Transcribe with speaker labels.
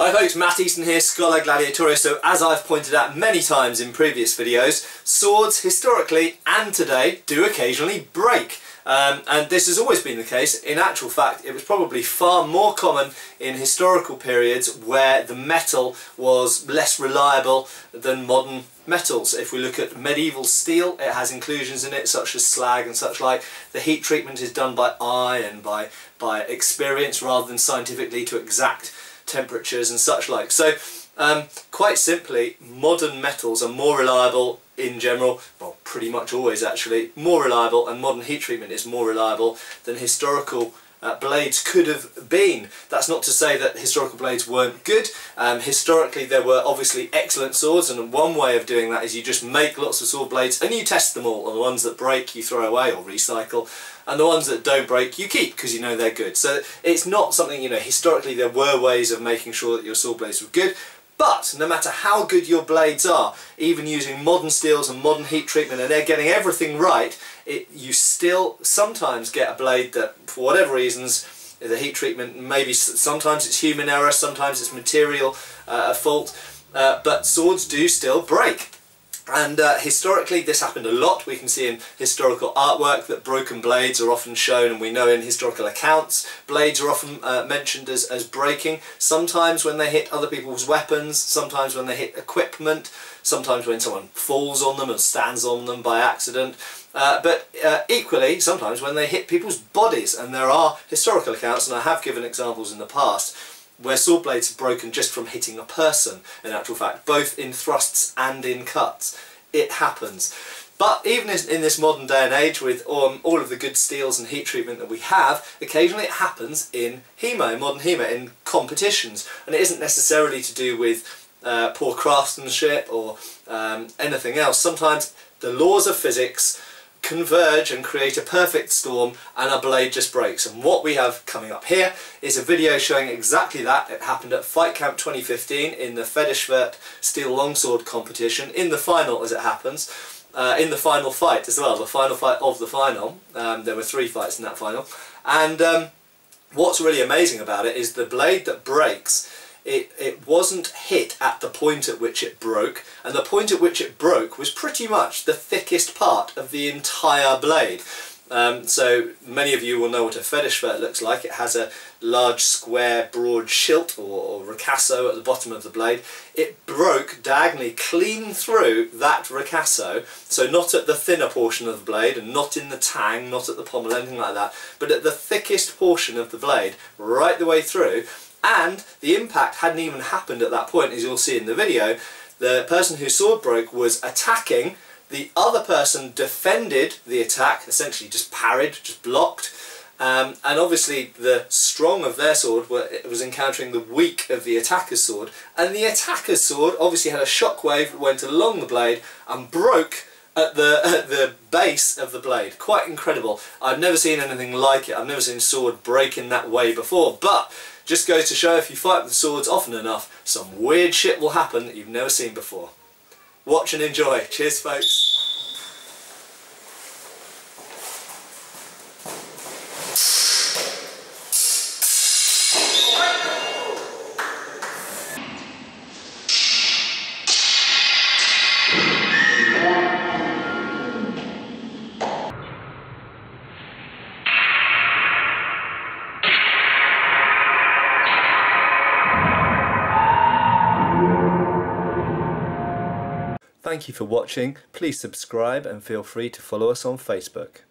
Speaker 1: Hi folks, Matt Easton here, Scholar Gladiatorio. So as I've pointed out many times in previous videos, swords historically and today do occasionally break. And this has always been the case. In actual fact, it was probably far more common in historical periods where the metal was less reliable than modern metals. If we look at medieval steel, it has inclusions in it such as slag and such like. The heat treatment is done by eye and by experience rather than scientifically to exact temperatures and such like. So quite simply, modern metals are more reliable in general, well pretty much always actually, more reliable, and modern heat treatment is more reliable than historical blades could have been. That's not to say that historical blades weren't good. Historically there were obviously excellent swords, and one way of doing that is you just make lots of sword blades and you test them all, and the ones that break you throw away or recycle, and the ones that don't break you keep because you know they're good. So it's not something, you know, historically there were ways of making sure that your sword blades were good. But no matter how good your blades are, even using modern steels and modern heat treatment and they're getting everything right, you still sometimes get a blade that, for whatever reasons, the heat treatment, maybe sometimes it's human error, sometimes it's material fault, but swords do still break. And historically this happened a lot. We can see in historical artwork that broken blades are often shown, and we know in historical accounts blades are often mentioned as breaking, sometimes when they hit other people's weapons, sometimes when they hit equipment, sometimes when someone falls on them and stands on them by accident, but equally sometimes when they hit people's bodies. And there are historical accounts, and I have given examples in the past, where sword blades have broken just from hitting a person, in actual fact, both in thrusts and in cuts. It happens. But even in this modern day and age, with all of the good steels and heat treatment that we have, occasionally it happens in HEMA, in modern HEMA, in competitions. And it isn't necessarily to do with poor craftsmanship or anything else. Sometimes the laws of physics converge and create a perfect storm and a blade just breaks. And what we have coming up here is a video showing exactly that. It happened at Fight Camp 2015 in the Federschwert Steel Longsword competition, in the final as it happens, in the final fight as well, the final fight of the final. There were 3 fights in that final, and what's really amazing about it is the blade that breaks, it wasn't hit at the point at which it broke, and the point at which it broke was pretty much the thickest part of the entire blade. So many of you will know what a Federschwert looks like. It has a large square broad schilt or ricasso at the bottom of the blade. It broke diagonally clean through that ricasso, so not at the thinner portion of the blade and not in the tang, not at the pommel, anything like that, but at the thickest portion of the blade right the way through. And the impact hadn't even happened at that point, as you'll see in the video. The person whose sword broke was attacking, the other person defended the attack, essentially just parried, just blocked, and obviously the strong of their sword was encountering the weak of the attacker's sword, and the attacker's sword obviously had a shockwave that went along the blade and broke at the base of the blade. Quite incredible. I've never seen anything like it. I've never seen a sword break in that way before, but just goes to show if you fight with swords often enough, some weird shit will happen that you've never seen before. Watch and enjoy. Cheers folks. Thank you for watching. Please subscribe and feel free to follow us on Facebook.